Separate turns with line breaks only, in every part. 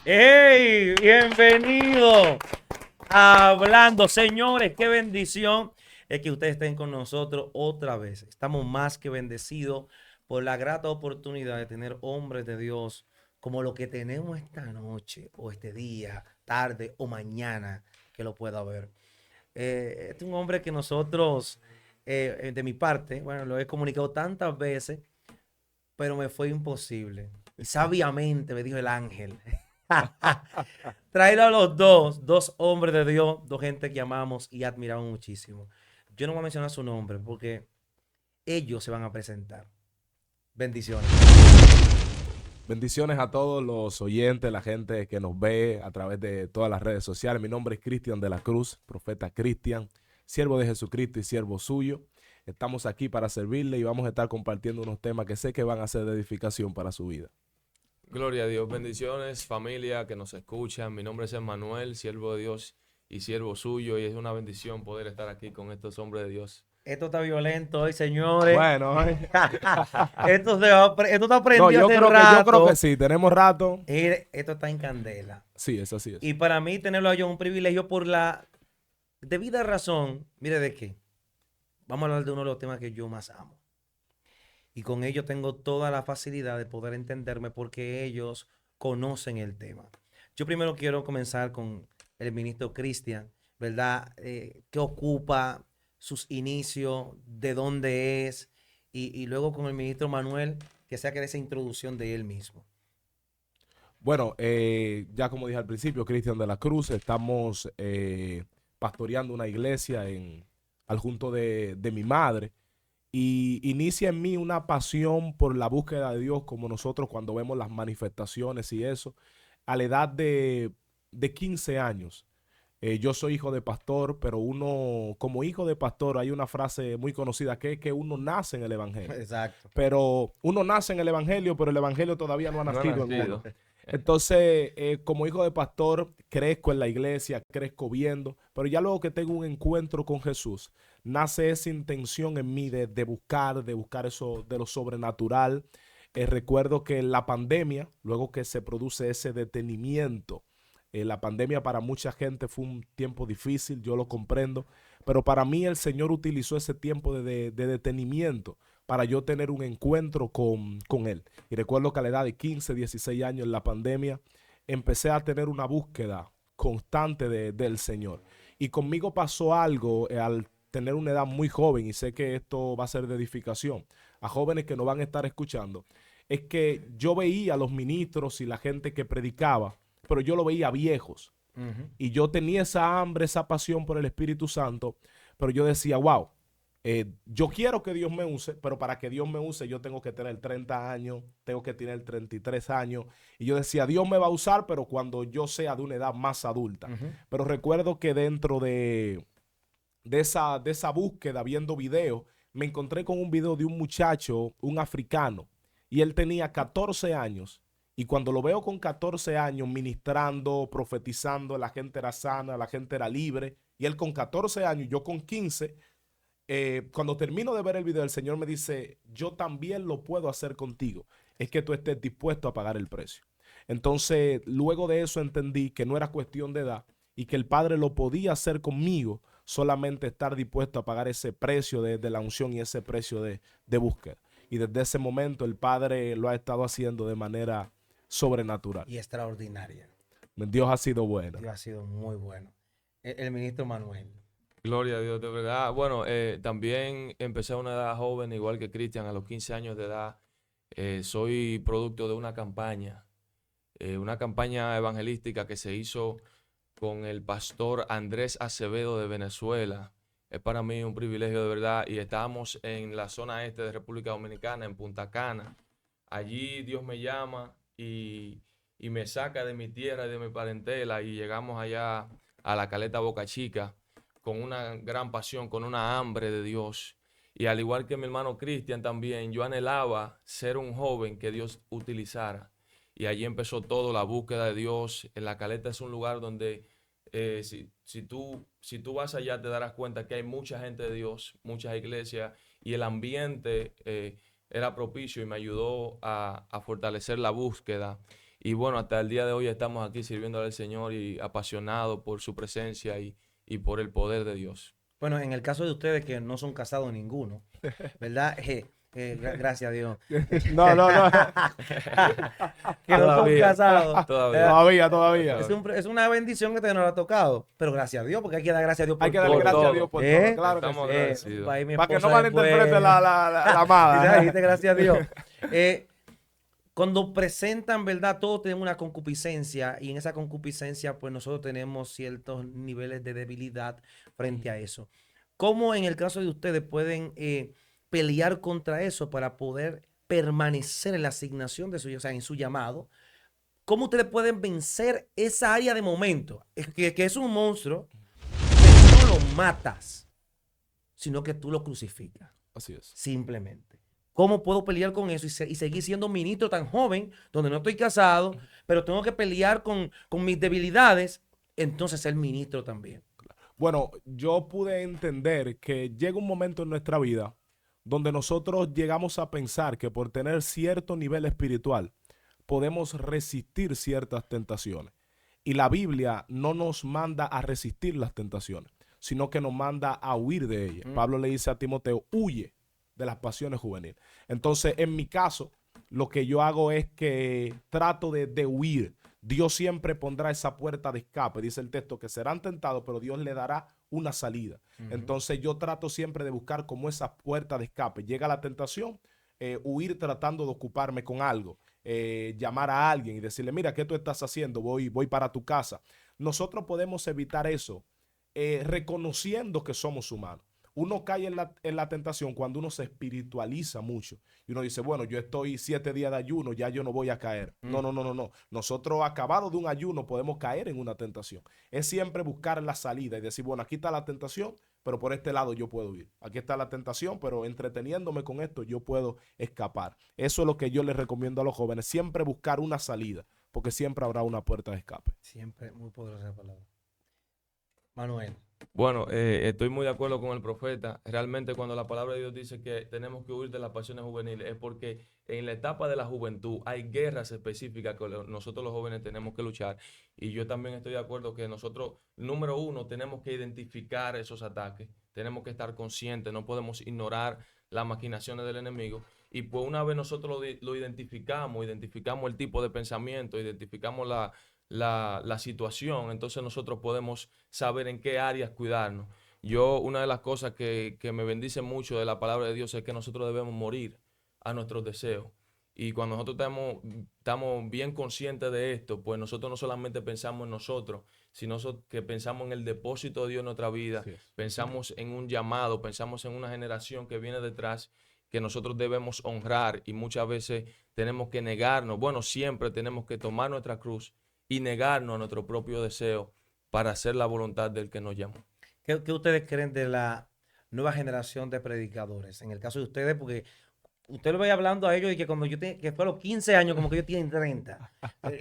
¡Hey! Bienvenido a Hablando. Señores, qué bendición es que ustedes estén con nosotros otra vez. Estamos más que bendecidos por la grata oportunidad de tener hombres de Dios como lo que tenemos esta noche o este día, tarde o mañana que lo pueda ver. Este es un hombre que nosotros, de mi parte, bueno, lo he comunicado tantas veces, pero me fue imposible. Y sabiamente me dijo el ángel. Traído a los dos hombres de Dios, dos gente que amamos y admiramos muchísimo. Yo no voy a mencionar su nombre porque ellos se van a presentar. Bendiciones.
Bendiciones a todos los oyentes, la gente que nos ve a través de todas las redes sociales. Mi nombre es Cristian de la Cruz, profeta Cristian, siervo de Jesucristo y siervo suyo. Estamos aquí para servirle y vamos a estar compartiendo unos temas que sé que van a ser de edificación para su vida.
Gloria a Dios, bendiciones, familia que nos escuchan. Mi nombre es Emmanuel, siervo de Dios y siervo suyo, y es una bendición poder estar aquí con estos hombres de Dios.
Esto está violento hoy, señores.
Bueno,
Esto está
no,
prendido hace
yo creo que
rato.
sí, tenemos rato.
Esto está en candela.
Sí, eso sí es.
Y para mí tenerlo a yo es un privilegio por la debida razón. Mire de qué. Vamos a hablar de uno de los temas que yo más amo. Y con ellos tengo toda la facilidad de poder entenderme porque ellos conocen el tema. Yo primero quiero comenzar con el ministro Cristian, ¿verdad? ¿Qué ocupa, sus inicios, de dónde es? Y luego con el ministro Manuel, que sea que dé esa introducción de él mismo.
Bueno, ya como dije al principio, Cristian de la Cruz, estamos pastoreando una iglesia al junto de mi madre. Y inicia en mí una pasión por la búsqueda de Dios, como nosotros cuando vemos las manifestaciones y eso, a la edad de 15 años. Yo soy hijo de pastor, pero uno, como hijo de pastor, hay una frase muy conocida que es que uno nace en el Evangelio.
Exacto.
Pero uno nace en el Evangelio, pero el Evangelio todavía no ha
No ha
nacido en
nacido.
uno. Entonces, como hijo de pastor, crezco en la iglesia, crezco viendo, pero ya luego que tengo un encuentro con Jesús, nace esa intención en mí de buscar eso de lo sobrenatural. Recuerdo que la pandemia, luego que se produce ese detenimiento, la pandemia para mucha gente fue un tiempo difícil, yo lo comprendo, pero para mí el Señor utilizó ese tiempo de detenimiento para yo tener un encuentro con Él. Y recuerdo que a la edad de 15, 16 años en la pandemia, empecé a tener una búsqueda constante del Señor. Y conmigo pasó algo al tener una edad muy joven, y sé que esto va a ser de edificación a jóvenes que nos van a estar escuchando, es que yo veía a los ministros y la gente que predicaba, pero yo lo veía viejos. Y yo tenía esa hambre, esa pasión por el Espíritu Santo, pero yo decía, wow, yo quiero que Dios me use, pero para que Dios me use yo tengo que tener 30 años, tengo que tener 33 años. Y yo decía, Dios me va a usar, pero cuando yo sea de una edad más adulta. Pero recuerdo que dentro de esa búsqueda, viendo videos, me encontré con un video de un muchacho, un africano, y él tenía 14 años. Y cuando lo veo con 14 años ministrando, profetizando, la gente era sana, la gente era libre, y él con 14 años, yo con 15, cuando termino de ver el video, el Señor me dice, yo también lo puedo hacer contigo. Es que tú estés dispuesto a pagar el precio. Entonces, luego de eso entendí que no era cuestión de edad y que el Padre lo podía hacer conmigo, solamente estar dispuesto a pagar ese precio de la unción y ese precio de búsqueda. Y desde ese momento el Padre lo ha estado haciendo de manera sobrenatural.
Y extraordinaria.
Dios ha sido bueno.
Dios ha sido muy bueno. El ministro Manuel.
Gloria a Dios, de verdad. Bueno, también empecé a una edad joven, igual que Cristian, a los 15 años de edad. Soy producto de una campaña evangelística que se hizo con el pastor Andrés Acevedo de Venezuela. Es para mí un privilegio de verdad, y estábamos en la zona este de República Dominicana, en Punta Cana. Allí Dios me llama y me saca de mi tierra y de mi parentela, y llegamos allá a la Caleta Boca Chica con una gran pasión, con una hambre de Dios. Y al igual que mi hermano Cristian también, yo anhelaba ser un joven que Dios utilizara. Y allí empezó todo, la búsqueda de Dios. En la Caleta es un lugar donde si tú vas allá te darás cuenta que hay mucha gente de Dios, muchas iglesias, y el ambiente era propicio y me ayudó a fortalecer la búsqueda. Y bueno, hasta el día de hoy estamos aquí sirviendo al Señor y apasionados por su presencia y por el poder de Dios.
Bueno, en el caso de ustedes que no son casados ninguno, ¿verdad? Gracias a Dios.
No, no, no.
Que no son
Todavía.
casados.
Todavía.
Todavía.
Es una bendición que te nos ha tocado, pero gracias a Dios, porque hay que dar gracias a Dios por
Hay que darle
todo.
gracias a
todo.
Dios por
¿Eh?
todo. Claro que
Estamos
sí.
agradecidos.
Para
Para que no malinterprete la
Dijiste,
amada.
gracias a Dios. Cuando presentan, ¿verdad? Todos tenemos una concupiscencia y en esa concupiscencia, pues nosotros tenemos ciertos niveles de debilidad frente a eso. ¿Cómo en el caso de ustedes pueden pelear contra eso para poder permanecer en la asignación de su, o sea, en su llamado? ¿Cómo ustedes pueden vencer esa área de momento? Que es un monstruo, pero no lo matas, sino que tú lo crucificas,
Así es.
simplemente. ¿Cómo puedo pelear con eso y seguir siendo un ministro tan joven, donde no estoy casado, pero tengo que pelear con mis debilidades, entonces ser ministro también?
Bueno, yo pude entender que llega un momento en nuestra vida donde nosotros llegamos a pensar que por tener cierto nivel espiritual podemos resistir ciertas tentaciones. Y la Biblia no nos manda a resistir las tentaciones, sino que nos manda a huir de ellas. Pablo le dice a Timoteo, huye de las pasiones juveniles. Entonces, en mi caso, lo que yo hago es que trato de huir. Dios siempre pondrá esa puerta de escape. Dice el texto que serán tentados, pero Dios le dará una salida. Entonces yo trato siempre de buscar como esa puerta de escape. Llega la tentación, huir tratando de ocuparme con algo. Llamar a alguien y decirle, mira, ¿qué tú estás haciendo? Voy para tu casa. Nosotros podemos evitar eso reconociendo que somos humanos. Uno cae en la tentación cuando uno se espiritualiza mucho y uno dice, bueno, yo estoy 7 días de ayuno, ya yo no voy a caer. No. Nosotros acabado de un ayuno podemos caer en una tentación. Es siempre buscar la salida y decir, bueno, aquí está la tentación, pero por este lado yo puedo ir. Aquí está la tentación, pero entreteniéndome con esto yo puedo escapar. Eso es lo que yo les recomiendo a los jóvenes, siempre buscar una salida, porque siempre habrá una puerta de escape.
Siempre, muy poderosa esa palabra. Manuel.
Bueno, estoy muy de acuerdo con el profeta. Realmente cuando la palabra de Dios dice que tenemos que huir de las pasiones juveniles es porque en la etapa de la juventud hay guerras específicas que nosotros los jóvenes tenemos que luchar. Y yo también estoy de acuerdo que nosotros, número uno, tenemos que identificar esos ataques. Tenemos que estar conscientes, no podemos ignorar las maquinaciones del enemigo. Y pues una vez nosotros lo identificamos el tipo de pensamiento, identificamos la situación, entonces nosotros podemos saber en qué áreas cuidarnos. Una de las cosas que me bendice mucho de la palabra de Dios es que nosotros debemos morir a nuestros deseos. Y cuando nosotros estamos bien conscientes de esto, pues nosotros no solamente pensamos en nosotros, sino que pensamos en el depósito de Dios en nuestra vida, pensamos en un llamado, pensamos en una generación que viene detrás, que nosotros debemos honrar y muchas veces tenemos que negarnos. Bueno, siempre tenemos que tomar nuestra cruz y negarnos a nuestro propio deseo para hacer la voluntad del que nos llamó.
¿Qué ustedes creen de la nueva generación de predicadores? En el caso de ustedes, porque usted lo ve hablando a ellos y que cuando que fue a los 15 años, como que ellos tienen 30.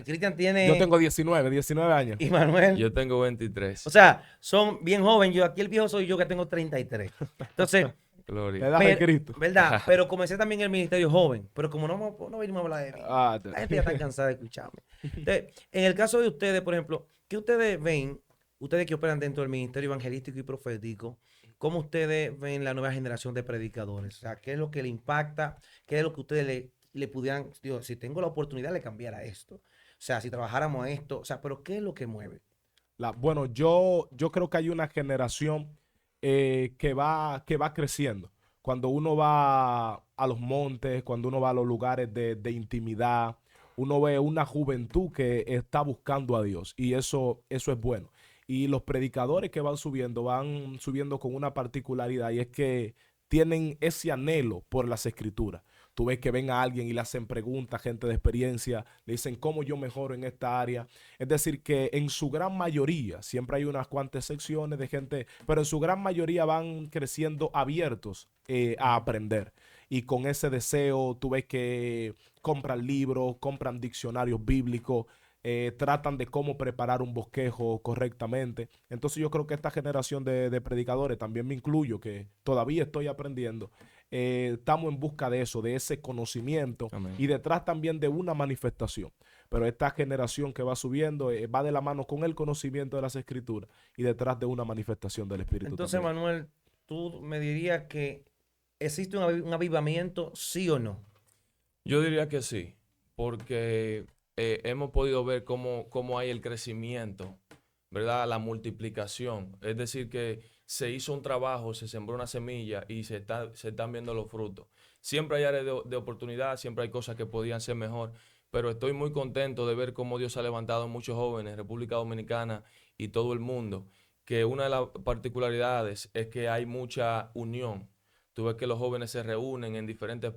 Cristian tiene...
Yo tengo 19 años.
Y Manuel...
Yo tengo 23.
O sea, son bien jóvenes. Aquí el viejo soy yo que tengo 33. Entonces...
Gloria.
La edad de Cristo.
¿Verdad? Pero comencé también el ministerio joven. Pero como no venimos a hablar de mí, la gente ya está cansada de escucharme. Entonces, en el caso de ustedes, por ejemplo, ¿qué ustedes ven? Ustedes que operan dentro del ministerio evangelístico y profético, ¿cómo ustedes ven la nueva generación de predicadores? O sea, ¿qué es lo que le impacta? ¿Qué es lo que ustedes le pudieran, digo, si tengo la oportunidad de cambiar a esto? O sea, si trabajáramos a esto, o sea, pero ¿qué es lo que mueve?
Bueno, yo creo que hay una generación que va creciendo. Cuando uno va a los montes, cuando uno va a los lugares de intimidad, uno ve una juventud que está buscando a Dios y eso es bueno. Y los predicadores que van subiendo con una particularidad y es que tienen ese anhelo por las escrituras. Tú ves que ven a alguien y le hacen preguntas, gente de experiencia, le dicen cómo yo mejoro en esta área. Es decir, que en su gran mayoría, siempre hay unas cuantas secciones de gente, pero en su gran mayoría van creciendo abiertos a aprender. Y con ese deseo, tú ves que compran libros, compran diccionarios bíblicos, tratan de cómo preparar un bosquejo correctamente. Entonces yo creo que esta generación de predicadores, también me incluyo, que todavía estoy aprendiendo, estamos en busca de eso, de ese conocimiento.
Amén.
Y detrás también de una manifestación. pero esta generación que va subiendo va de la mano con el conocimiento de las Escrituras y detrás de una manifestación del Espíritu
Entonces,
también.
Manuel, tú me dirías que existe un avivamiento, sí o no.
Yo diría que sí, porque hemos podido ver cómo hay el crecimiento, ¿verdad? La multiplicación. Es decir, que se hizo un trabajo, se sembró una semilla y se están viendo los frutos. Siempre hay áreas de oportunidad, siempre hay cosas que podían ser mejor, pero estoy muy contento de ver cómo Dios ha levantado a muchos jóvenes, República Dominicana y todo el mundo, que una de las particularidades es que hay mucha unión. Tú ves que los jóvenes se reúnen en diferentes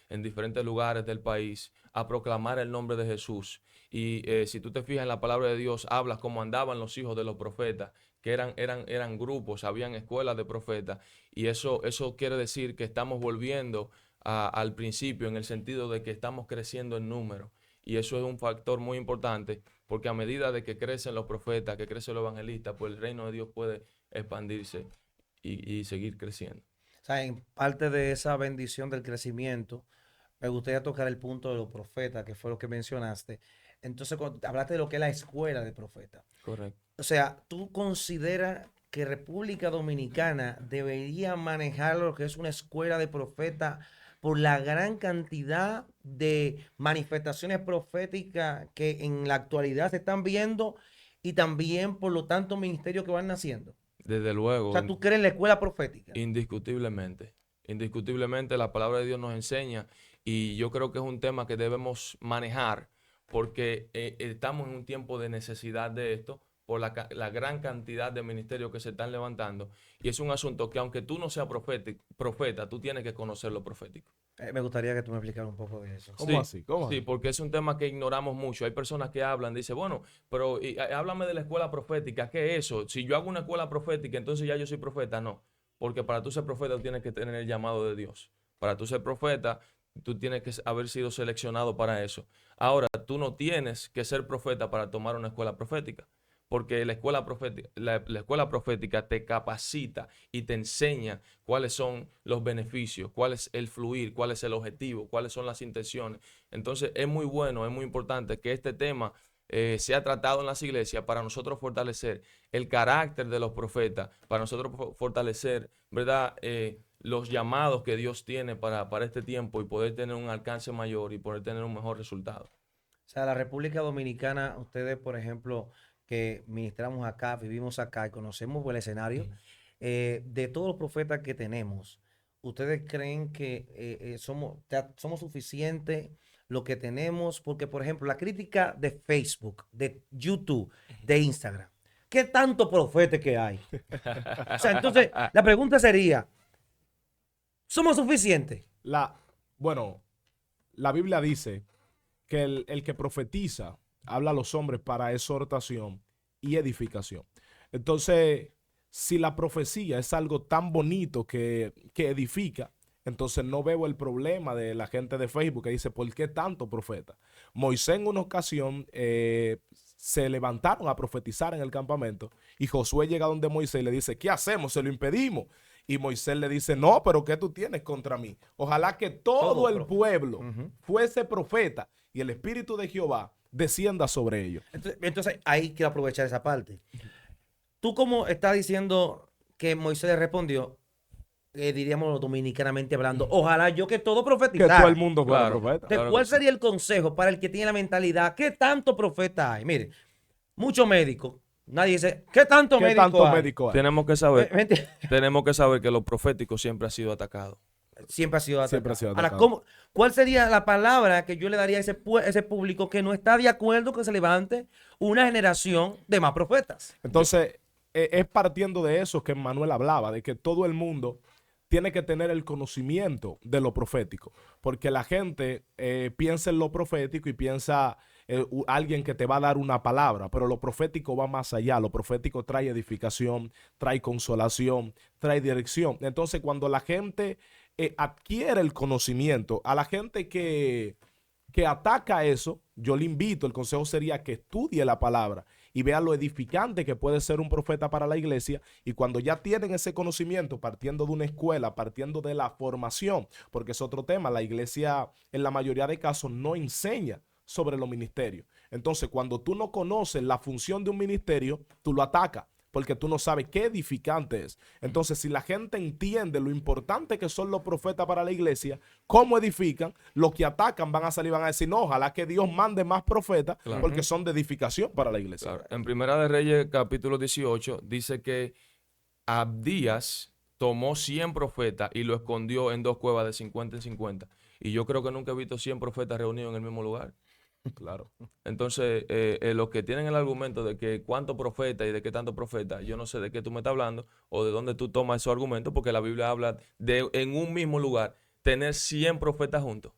en diferentes lugares del país a proclamar el nombre de Jesús. Y si tú te fijas en la palabra de Dios, hablas cómo andaban los hijos de los profetas, que eran grupos, habían escuelas de profetas. Y eso quiere decir que estamos volviendo al principio en el sentido de que estamos creciendo en número. Y eso es un factor muy importante, porque a medida de que crecen los profetas, que crecen los evangelistas, pues el reino de Dios puede expandirse y seguir creciendo.
O sea, en parte de esa bendición del crecimiento, me gustaría tocar el punto de los profetas, que fue lo que mencionaste. Entonces, cuando hablaste de lo que es la escuela de profetas.
Correcto.
O sea, ¿tú consideras que República Dominicana debería manejar lo que es una escuela de profetas por la gran cantidad de manifestaciones proféticas que en la actualidad se están viendo y también por lo tanto ministerios que van naciendo?
Desde
O
luego,
sea, ¿tú crees en la escuela profética?
indiscutiblemente. Indiscutiblemente la palabra de Dios nos enseña y yo creo que es un tema que debemos manejar porque estamos en un tiempo de necesidad de esto por la gran cantidad de ministerios que se están levantando y es un asunto que aunque tú no seas profeta, tú tienes que conocer lo profético.
Me gustaría que tú me explicaras un poco de eso.
¿Cómo
Sí,
así? ¿Cómo
sí,
así?
porque es un tema que ignoramos mucho. Hay personas que hablan, dicen, bueno, pero háblame de la escuela profética, ¿qué es eso? Si yo hago una escuela profética, entonces ya yo soy profeta. No, porque para tú ser profeta tú tienes que tener el llamado de Dios. Para tú ser profeta, tú tienes que haber sido seleccionado para eso. Ahora, tú no tienes que ser profeta para tomar una escuela profética. Porque la escuela profética te capacita y te enseña cuáles son los beneficios, cuál es el fluir, cuál es el objetivo, cuáles son las intenciones. Entonces es muy bueno, es muy importante que este tema sea tratado en las iglesias para nosotros fortalecer el carácter de los profetas, para nosotros fortalecer, ¿verdad? Los llamados que Dios tiene para este tiempo y poder tener un alcance mayor y poder tener un mejor resultado.
O sea, la República Dominicana, ustedes, por ejemplo, que ministramos acá, vivimos acá y conocemos el escenario, de todos los profetas que tenemos, ¿ustedes creen que somos suficientes lo que tenemos? Porque, por ejemplo, la crítica de Facebook, de YouTube, de Instagram, ¿qué tanto profeta que hay? O sea, entonces, la pregunta sería, ¿somos suficientes?
Bueno, la Biblia dice que el que profetiza habla a los hombres para exhortación y edificación. Entonces, si la profecía es algo tan bonito que edifica, entonces no veo el problema de la gente de Facebook que dice, ¿por qué tanto profeta? Moisés en una ocasión se levantaron a profetizar en el campamento y Josué llega donde Moisés y le dice, ¿qué hacemos? Se lo impedimos. Y Moisés le dice, no, pero ¿qué tú tienes contra mí? Ojalá que todo el pueblo fuese profeta y el Espíritu de Jehová descienda sobre ellos.
Entonces, ahí quiero aprovechar esa parte. Tú como estás diciendo que Moisés le respondió, diríamos dominicanamente hablando, ojalá yo que todo
Que
profetizara.
todo el mundo fuera
Claro.
profeta.
Entonces,
Claro
¿cuál
que sí.
sería el consejo para el que tiene la mentalidad? ¿Qué tanto profeta hay? Mire, muchos médicos. Nadie dice, ¿qué tanto
¿Qué
médico
tanto
hay?
médico hay?
Tenemos que
¿Me
saber,
entiendes?
tenemos que saber que lo profético siempre ha sido atacado.
Siempre ha sido atacado.
Siempre ha sido
Ahora,
atacado.
¿cuál sería la palabra que yo le daría a ese público que no está de acuerdo que se levante una generación de más profetas?
Entonces, es partiendo de eso que Manuel hablaba, de que todo el mundo tiene que tener el conocimiento de lo profético, porque la gente piensa en lo profético y piensa alguien que te va a dar una palabra, pero lo profético va más allá. Lo profético trae edificación, trae consolación, trae dirección. Entonces, cuando la gente adquiere el conocimiento, a la gente que ataca eso, yo le invito, el consejo sería que estudie la palabra y vea lo edificante que puede ser un profeta para la iglesia, y cuando ya tienen ese conocimiento, partiendo de una escuela, partiendo de la formación, porque es otro tema, la iglesia en la mayoría de casos no enseña sobre los ministerios. Entonces, cuando tú no conoces la función de un ministerio, tú lo atacas, porque tú no sabes qué edificante es. Entonces, si la gente entiende lo importante que son los profetas para la iglesia, cómo edifican, los que atacan van a salir y van a decir, no, ojalá que Dios mande más profetas,
Claro.
porque son de edificación para la iglesia.
Claro. En Primera de Reyes, capítulo 18, dice que Abdías tomó 100 profetas y lo escondió en 2 cuevas de 50 en 50. Y yo creo que nunca he visto 100 profetas reunidos en el mismo lugar.
Claro.
Entonces, los que tienen el argumento de que cuánto profeta y de qué tanto profeta, yo no sé de qué tú me estás hablando o de dónde tú tomas esos argumentos, porque la Biblia habla de en un mismo lugar tener 100 profetas juntos.